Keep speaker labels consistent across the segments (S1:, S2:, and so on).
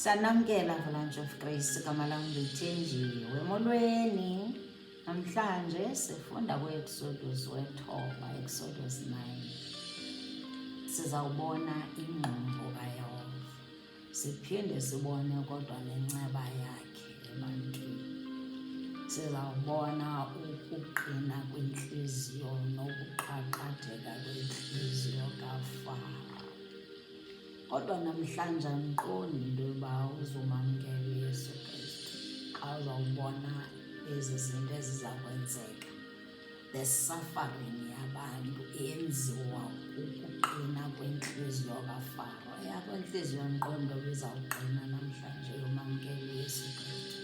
S1: Sanamkela Avalanche of Grace igama lam ndithenjiwe. Molweni, namhlanje sifunda kwi-Exodus wethoba, Exodus 9. Sizawubona ingqumbo kaYehova, siphinde sibone kodwa nenceba yakhe ebantwini. Sizawubona ukuqina kwentliziyo nokuqaqadeka kwentliziyo kaFaro. Kodwa namhlanje andiqondi into yoba uzomamkela uYesu Kristu xa uzawubona ezi zinto eziza kwenzeka. The suffering yabantu yenziwa ukuqina kwentliziyo kaFaro. Eyakho intliziyo ndiqonda uba izawuqina namhlanje yomamkela uYesu Kristu.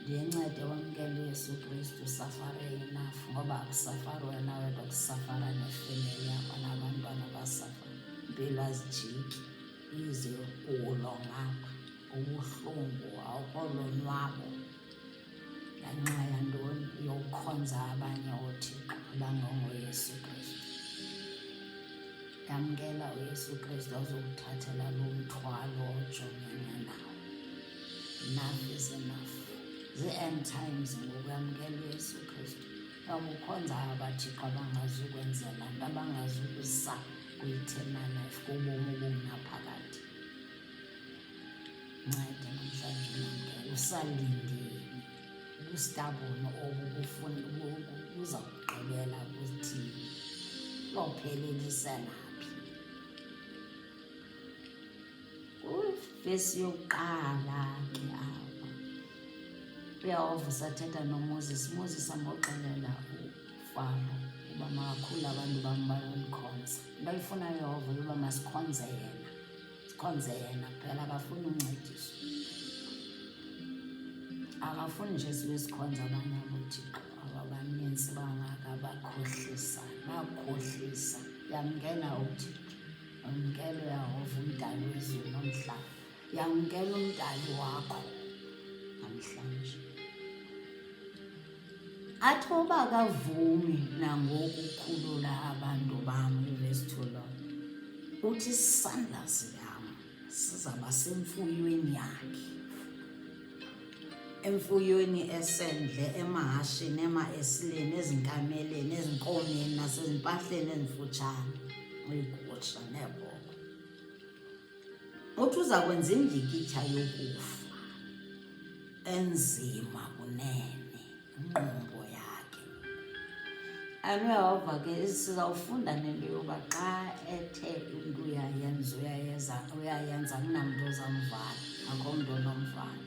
S1: Ndiyencede wamkela uYesu Kristu, usafare enough, ngoba akusafari wena wedwa, kusafara nefemeli yakho nabantwana basafara. Impilo azijiki, ize kulo ngapha, ubuhlungu, awukho lonwabo ngenxa yantoni? Yokukhonza abanye oothixo abangengoYesu Kristu. Yamkela uYesu Kristu azokuthathela lo mthwalo ojongene nawo. Enough is enough. Zii-end times ngoku, yamkela uYesu Kristu. Awukhonza abathixo abangazukwenzela nto, abangazukusa kwi-eternal life, kubomi obungaphakathi. Ncede namhlanje umamkela, usalindile, ubustabhoni obu buza kugqibela kuthini, lophelelisa naphi? Kwivesi yokuqala ke apha uYehova usathetha noMoses. Moses angoxelela uFaro uba makakhulu abantu bam bayomkhonza. Into ayifuna uYehova uba masikhonze yena, sikhonze yena kuphela. Akafuni uncediswa, akafuni nje sibe sikhonza abanye abothixo abaninzi bangaka bakhohlisayo, bakhohlisa. Yamkela uthixo, yamkela uYehova umdali wezulu nomhlaba, yamkela umdali wakho namhlanje. Athi uba akavumi nangokukhulula abantu bam, ivesi 2 lo, uthi isandla siyam sizaba semfuyweni yakhe, emfuyweni esendle, emahashini, ema-esileni, ezinkameleni, ezinkomeni, nasezimpahleni ezimfutshane, iigusha neebhokhwe. Uthi uza kwenza indikitya yokufa enzima kunene, ingqumbo yakhe. UYehova ke sizawufunda nento yoba xa ethe umntu uyayenza kunamntu ozamvala, akho mntu onomvala.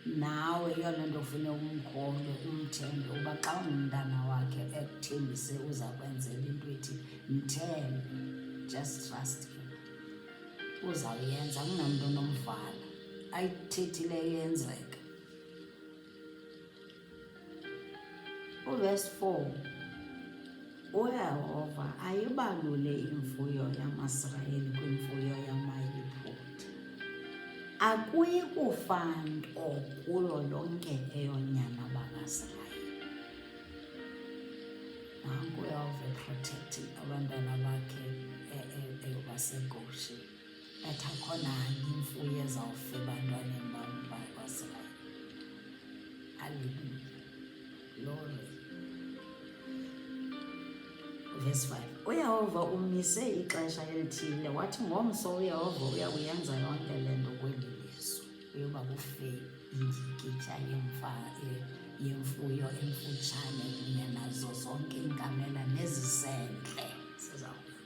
S1: Nawe yeyona nto ufune umkholwe, umthembe uba xa ungumntana wakhe ekuthembise uza kwenzela into ethi mthembe, just trust him. Uzawuyenza, kunamntu onomvala, ayithethileyo yenzeka. Uvesi 4, uYehova ayibalule imfuyo yamaSirayeli kwimfuyo yamaYiphutha. Akuyi kufa nto kulo lonke eyonyana bakaSirayeli. Nanku uYehova eprotecting abantwana bakhe baseGosheni. Ethi akho nanye imfuyo ezawufa ebantwaneni bakwaSirayeli. Hallelujah. Glory. Verse 5, uYehova umise ixesha elithile, wathi ngomso uYehova uya kuyenza yonke le nto kweli lizwe, uyoba kufe indikitya yemfuyo emfutshane kunye nazo zonke iinkamela nezisendle zizawufa.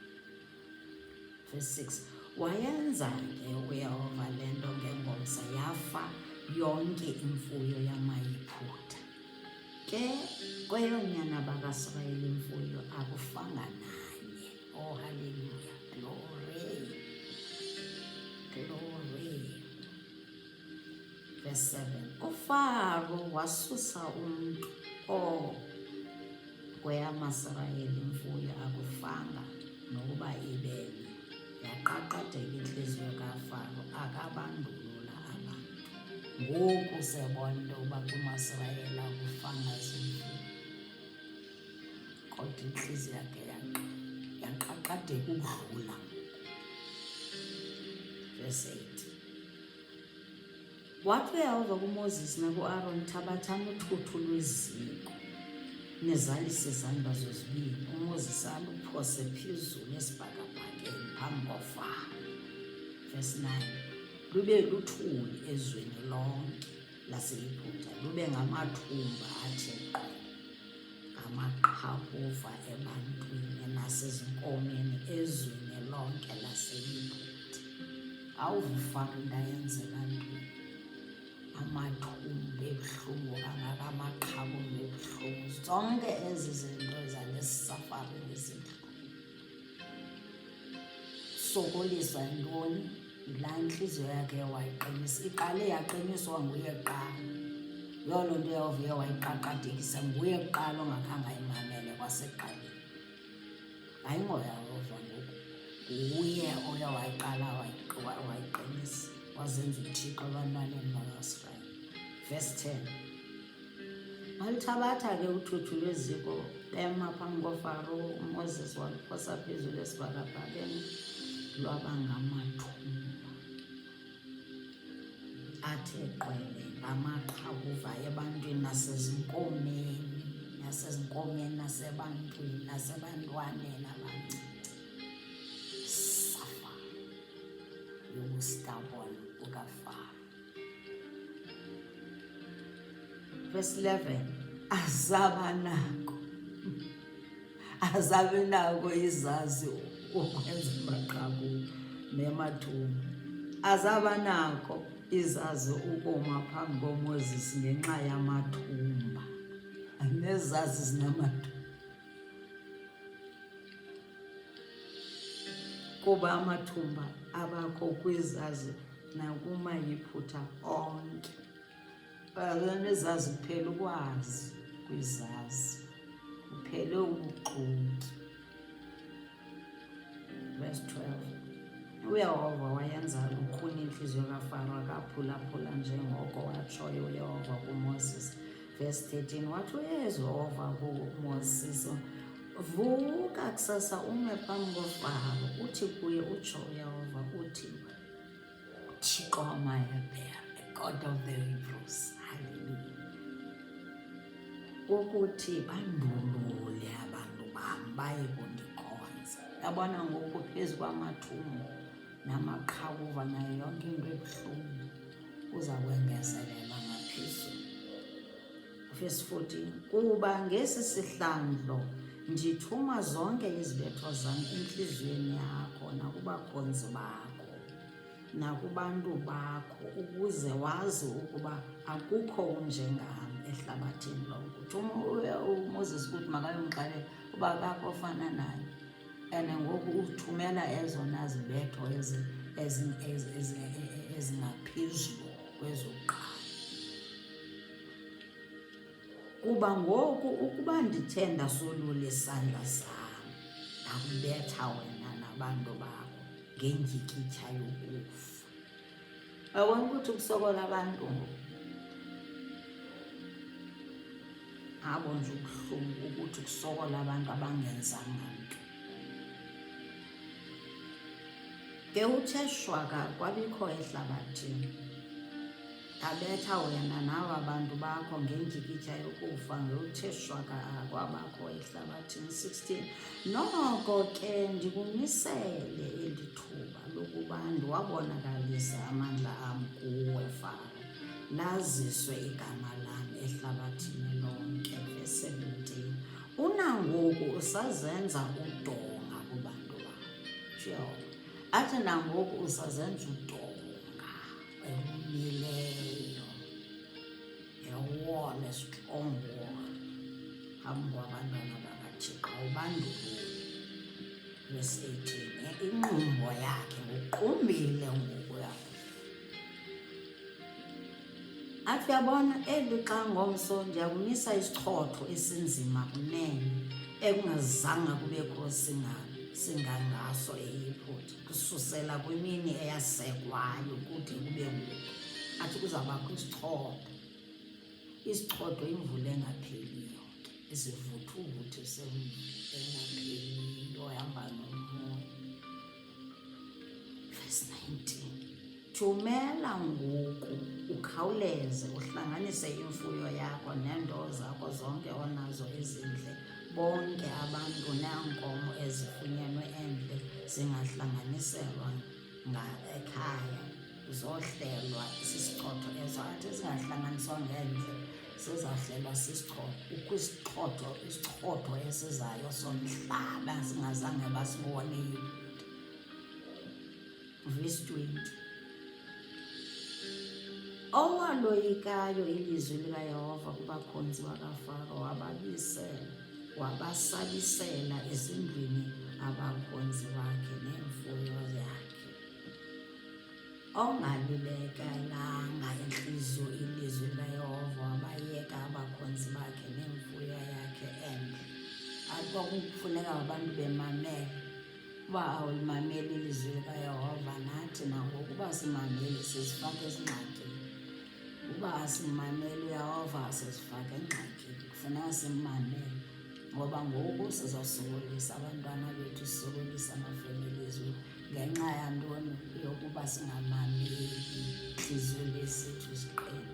S1: Verse 6, wayenza ke uYehova le nto ngengomso, yafa yonke imfuyo yamaYiphutha. Ke kweyonyana bakaSirayeli imfuyo akufanga nanye. Oh, hallelujah, glory, glory. Verse 7, uFaro wasusa umntu kweyamaSirayeli imfuyo akufanga nokuba ibene. Yaqaqadeka intliziyo kaFaro, akabandulula abantu. Ngoku sebona into yokuba kumaSirayeli akufanga zimfuyo, kodwa intliziyo yakhe yaqaqadeka ukudlula. Verse 8, wathi uyehova kuMoses naku-Aaron, thabathani uthuthu lweziko nizalise izandla zozibini, uMoses aluphose phezulu esibhakabhakeni phambi koFaro. Verse 9, lube luthuli ezweni lonke laseYiputa, lube ngamathumba athe qwe, ngamaqhakuva ebantwini nasezinkomeni ezweni lonke laseYiputa. AwuvuFaro into ayenzela ntoni? Amathumba ebuhlungu kangaka, amaqhakuva ebuhlungu, zonke ezi zinto zalesi safari ezibuhlungu. Sokoliswa yintoni? Yilaa ntliziyo yakhe wayiqinisa, iqale yaqiniswa nguye kuqala. Yiyo loo nto uyehova uye wayiqaqadekisa, nguye kuqala ongakhange ayimamele kwasekuqaleni. Hayi ngoyehova ngoku, nguye oye wayiqala wayiqinisa, wazenza uThixo ebantwaneni bakaIsrayeli. Verse 10, walithabatha ke uthuthu lweziko bema phambi koFaro, uMoses waluphosa phezulu esibhakabhakeni, lwaba ngamathumba athe qwele, ngamaqhakuva ebantwini nasezinkomeni nasebantwini nasebantwaneni abancinci. Safari yobustubborn bukaFaro. Verse 11, azabe nako izazi ukwenza amaqhakuva nemathumba, azaba nako izazi ukuma phambi koMoses ngenxa yamathumba, nezazi zinamathumba, kuba amathumba abakho kwizazi nakumaYiputa onke. Nezazi kuphela ukwazi, kwizazi kuphele ubuxoki. Verse 12, uyehova wayenza lukhuni inhliziyo kaFaro, akaphulaphula njengoko watshoyo uyehova kuMoses. Verse 13, wathi uyehova kuMoses, vuka kusasa ume phambi koFaro, uthi kuye, utsho uyehova uthi, uThixo wamaHebheru, the God of the Hebrews, hallelujah, ukuthi bandulule abantu bam baye kundikhonza. Yabona ngoku phezu kwamathumba namaqhakuva nayo yonke into ebuhlungu uza kwengezelela ngaphezulu. Verse 14, kuba ngesi sihlandlo ndithuma zonke izibetho zam entliziyweni yakho nakubakhonzi bakho nakubantu bakho, ukuze wazi ukuba akukho unjengam ehlabathini lonke. Uthuma uMoses ukuthi makayomxelela uba akakho ofana naye, and ngoku uthumela ezona zibetho ezingaphezulu kwezokuqala. Kuba ngoku ukuba ndithe ndasolula isandla sam ndakubetha wena nabantu bakho ngendyikitya yokufa. Awubona ukuthi ukusokola abantu abo nje ubuhlungu, ukuthi kusokola abantu abangenzanga nto. Ke uthe shwaka kwabikho ehlabathini, abetha wena nawe abantu bakho ngendyikitya yokufa, ngewuthe shwaka kwabakho ehlabathini. 16, noko ke ndikumisele eli thuba lokuba ndiwabonakalise amandla am kuwe Faro, laziswe igama lam ehlabathini lonke. Verse 17, unangoku usazenza udonga kubantu bakho. Athi nangoku usazenza udonga olumileyo, a wall, a strong wall, phambi kwabantwana bakaThixo, ubandulule. Verse 18, inqumbo yakhe nguqumbile ngoku yakho. Athi uyabona, eli xa ngomso ndiyakumisa isichotho esinzima kunene ekungazange kubekho singangaso eYiputa, kususela kwimini eyasekwayo kude kube ngoku. Athi kuzawubakho isichotho, imvula engapheliyo, isivuthuvuthu engapheliyo, ohamba nomoya. Verse 19, jumela ngoku ukhawuleze uhlanganise imfuyo yakho neento zakho zonke onazo ezindle, bonke abantu neenkomo ezifunyenwe endle zingahlanganiselwa ekhaya, zohlelwa sisichotho ezo. Athi zingahlanganiswa ngendle sizahlelwa sisichotho, isichotho esizayo somhlaba singazange basibone. Verse 20. Owaloyikayo ilizwi likaYehova kubakhonzi bakaFaro wabasabisela ezindlwini abakhonzi bakhe neemfuyo yakhe. Ongalibekelanga intliziyo ilizwi likaYehova wabayeka abakhonzi bakhe neemfuyo yakhe endle. Kwakufuneka abantu bemamele. Uba awulimameli ilizwi likaYehova, nathi nangoku uba simameli sizifaka ezingxakini. Uba asimameli uYehova sizifaka engxakini. Kufuneka simmamele, ngoba ngoku sizawusokolisa abantwana bethu, sisokolisa amafamilies wethu ngenxa yantoni? Yokuba singamameli intliziyo lethu ziqine.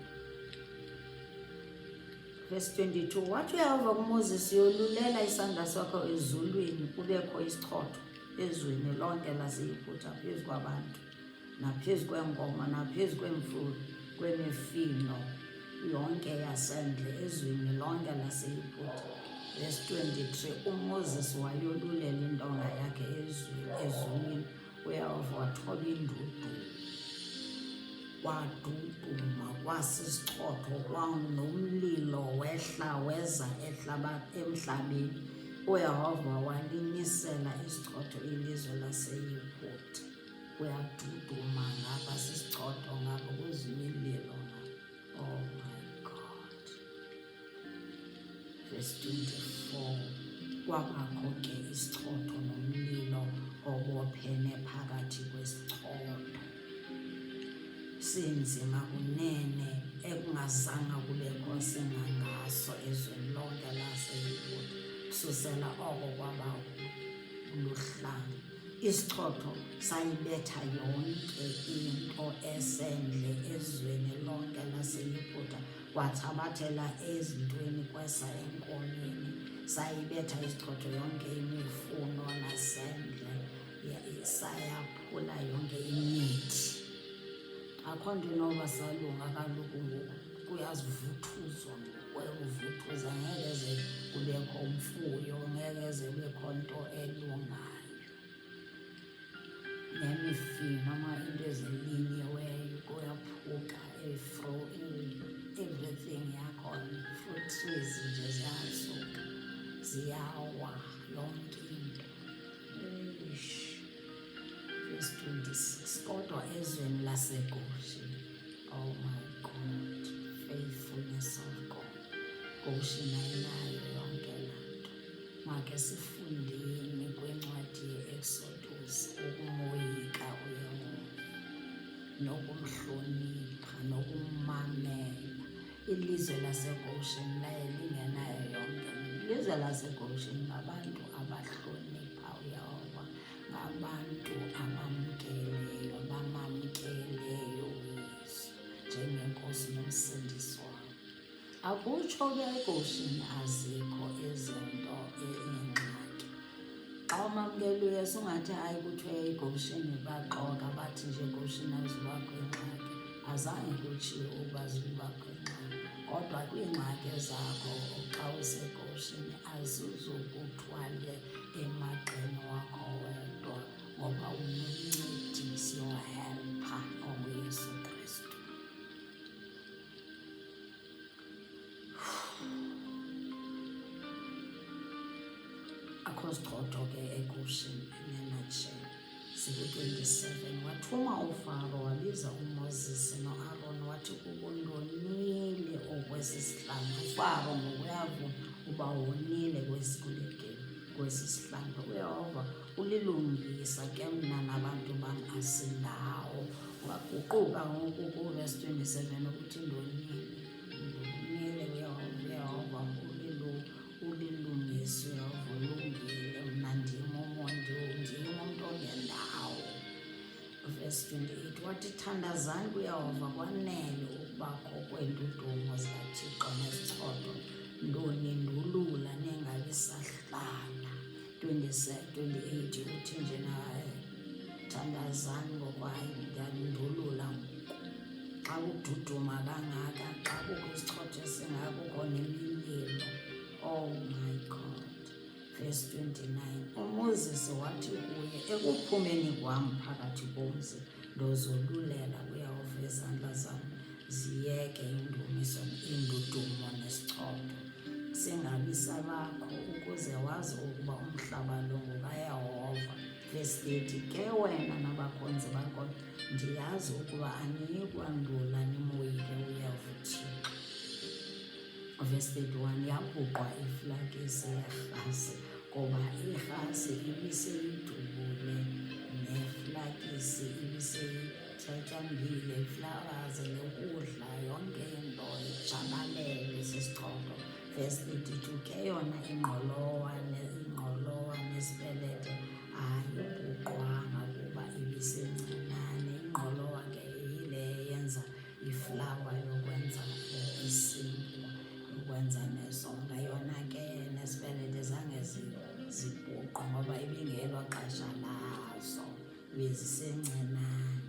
S1: Verse 22. Wathi uYehova kuMoses, yolulela isandla sakho ezulwini, kubekho isichotho ezweni lonke laseYiputa, phezu kwabantu naphezu kweenkomo naphezu kwemifino yonke yasendle ezweni lonke laseYiputa. Verse 23. UMoses wayolulela intonga yakhe ezulwini, uYehova wathoba indudu, kwaduduma kwasisichotho, kwanomlilo wehla weza emhlabeni. uYehova walimisela isichotho ilizwe laseYiputa. Kuyaduduma ngapha sisichotho, ngapha kuzimililo. Oh my God. Verse 24. Kwabakho ke isichotho nomlilo obophene phakathi kwesichotho, sinzima kunene ekungazanga kubekho singangaso ezweni lonke laseYiputa, kususela oko kwaba luhlanga. Isichotho sayibetha yonke into esendle ezweni lonke laseYiputa, kwathabathela ezintweni kwesa enkomeni. Sayibetha isichotho yonke imifuno nasendle, sayaphula yonke imithi. Akho nto inoba salunga kaloku ngoku, kuyazivuthuzwa. Kwekuvuthuza ngeke ze kubekho mfuyo, ngeke ze kubekho nto elungayo. Nemifino, into ezilinyiweyo kuyaphuka, everything yakhona, fruit trees nje ziyasuka, ziyawa yonke into. Verse 26. Kodwa ezweni laseGosheni, oh my God, faithfulness of God, Gosheni ayinayo yonke laa nto. Make sifundeni kwincwadi ye-Exodus ukumoyika uYehova, nokumhlonipha, nokummamela. Ilizwe laseGosheni laye lingenayo yonke. Ilizwe laseGosheni ngabantu abahlonipha uYehova, ngabantu abamkeleyo, bamamkeleyo uYesu njengenkosi nomsindisi wabo. Akutsho ke eGosheni azikho izinto ingxaki. Xa umamkela uYesu ungathi hayi kuthiwe eGosheni baxoka bathi nje eGosheni azibakho ingxaki. Azange kutshiwo ukuba zibakho ingxaki, kodwa kwiingxaki zakho xa useGosheni azizukuthwale emagxeni wakho wedwa, ngoba unomncedisi ohelpha onguYesu Kristu. Akho sichotho ke eGosheni in a nutshell. 27. Wathuma uFaro wabiza uMoses noAaron wathi kubo, ndonile okwesi sihlandlo. uFaro ngokuyavuma uba wonile kwesi sihlandlo. uYehova ulilungisa ke mna nabantu bam asindawo. Waguquka ngoku kuverse 27 ukuthi ndonile uYehova ulilungisa. uYehova ulungile, mna ndim umntu ongendawo. verse 28, wathi thandazani kuYehova kwanele ukubakho kweendudumo zikaThixo nesichotho, ntoni ndulula nengabi sahlala. 28 uthi nje naye thandazani ngokwayo ndiyandulula xa kududuma kangaka, xa kukho isichotho esingaka, kukho nemililo. Oh my God. Verse 29, uMoses wathi kuye, ekuphumeni kwam phakathi komzi ndozolulela kuYehova izandla zam ziyeke indudumo nesichotho, singabi sabakho, ukuze wazi ukuba umhlaba lo ngokaYehova. Verse 30, ke wena nabakhonzi bakho ndiyazi ukuba aniyi kwandula nimoyike uYehova uThixo. Verse 31, yabhuqwa iflakisi yerhasi, ngoba irhasi ibiseyidubule neflakisi ibiseyityatyambile, iflawazi lokudla, yonke into ijabalele sisichotho. Verse 32, ke yona ingqolowa nesipelete ayibhuqwanga kuba ibisencinane. Ingqolowa ke yile yenza iflawa yokwenza isinkwa, yokwenza nezonka. Yona ke nesipelete zange zibhuqwe ngoba ibingelo xesha lazo, bezisencinane.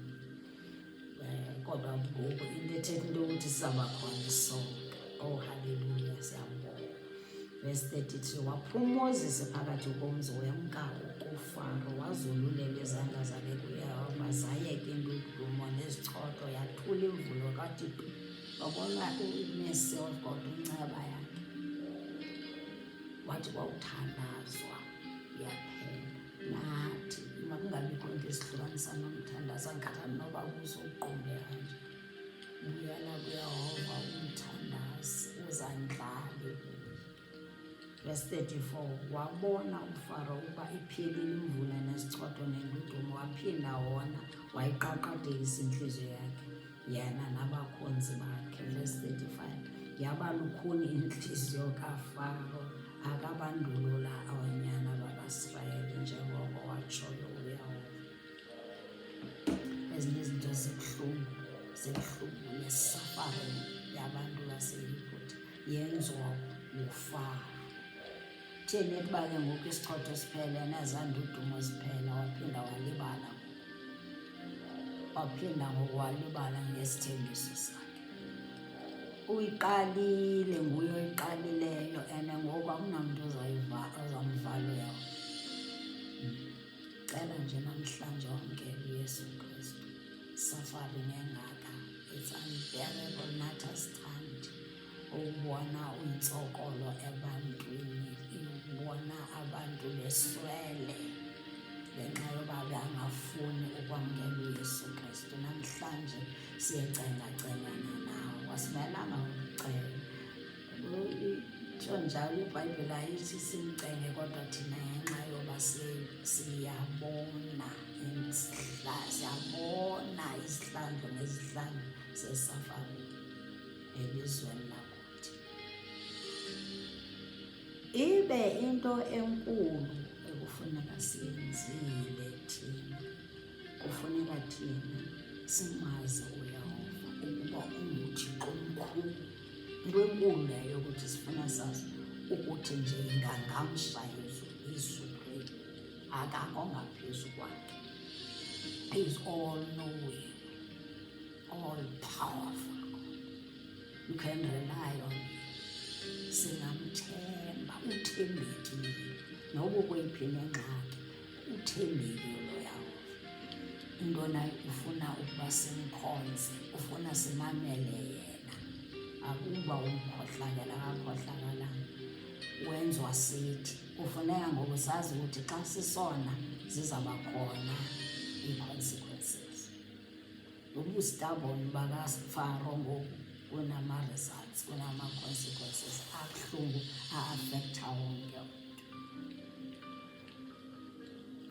S1: Kodwa ngoku into ethetha into yokuthi sizawuba khona isonka. Oh haleluya, siyambonga. Verse 33, waphuma uMoses phakathi komzi wemka kuFaro, wazolulela izandla zakhe kuYehova, zayeka indudumo nezichotho, yathula imvulo kaThixo. Wabona uMercy of God, unceba yakhe, wathi kwawuthandazwa yaphela. Nathi makungabikho into esihlukanisa nomthandazo, angikhathali noba ubuzoqumbe kanje. Buyela kuYehova umthandazi, uzandlale. Verse 34, wabona uFaro ukuba iphelile imvula nesichotho nendudumo, waphinda wona wayiqaqadelisa intliziyo yakhe, yena nabakhonzi bakhe. Verse 35, yaba lukhuni intliziyo kaFaro, akabandulula abanyana bakaIsrayeli njengoko watshoyo uYehova. Ezinye izinto zibuhlungu nesafari yabantu baseYibhithe yenziwa nguFaro. Theni ukuba ke ngoku isichotho siphele nezaa ndudumo ziphela, waphinda ngoku walibala ngesithembiso sakhe. Uyiqalile, nguye oyiqalileyo, and ngoku akunamntu ozamvala uYehova. Cela nje namhlanje wamkele uYesu Kristu. Suffering engaka, it's unbearable, nathi asithandi ukubona uyintsokolo ebantwini, ukubona abantu beswele ngenxa yoba bangafuni ukwamkela uYesu Kristu. Namhlanje siyecengacelana nawe, asimelanga ukucela. Itsho njalo iBhayibhile ayithi simcenge, kodwa thina ngenxa yoba siyabona izihlandlo ngezihlandlo sesafari elizweni lakuthi. Ibe into enkulu ekufuneka siyenzile thina, kufuneka thina simazi uYehova ukuba unguThixo omkhulu. Into enkulu leyo yokuthi sifuna sazi ukuthi nje ngangamsha iSupreme, akakho ngaphezu kwakhe. He is all knowing, all powerful God. You can rely on him. Singamthemba, uthembekile. Noba kweyiphi nengxaki, uthembekile uYehova. Into nayo ufuna ukuba simkhonze, ufuna simamele yena. Akuba umkhohlakala, akakhohlakalanga, wenziwa sithi. Kufuneka ngoku sazi ukuthi xa sisona zizaba khona ii-consequences. Ubustubborn bakaFaro ngoku kunama-results, kunama-consequences abuhlungu, a-affecta wonke umntu.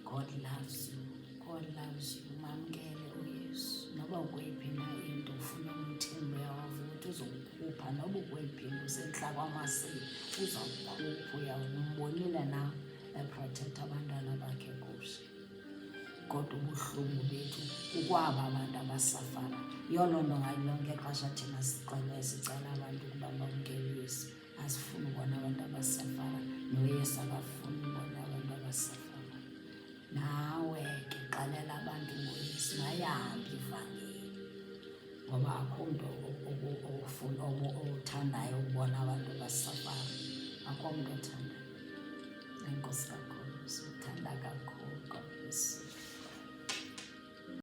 S1: God loves you. God loves you. Mamkele uYesu. Noba ukweyiphi na into ufuna umthemba uYehova ukuthi uzokukhupha, noba ukweyiphi usentla kwamasiko uzawukhupha. Umbonile na eprotect abantwana bakhe kuhle. kodwa ubuhlungu bethu kukwaba abantu abasafara. Yiyo loo nto ngayo lonke ixesha thina sicela abantu ukuba bamkele uYesu. Asifuni ubona abantu abasafara, noYesu akafuni ubona abantu abasafara. Nawe ke xelela abantu ngoYesu, mayihambe ivangeli, ngoba akho mntu othandayo ukubona abantu basafara. Akho mntu othandayo. Enkosi kakhulu, sikuthanda kakhulu.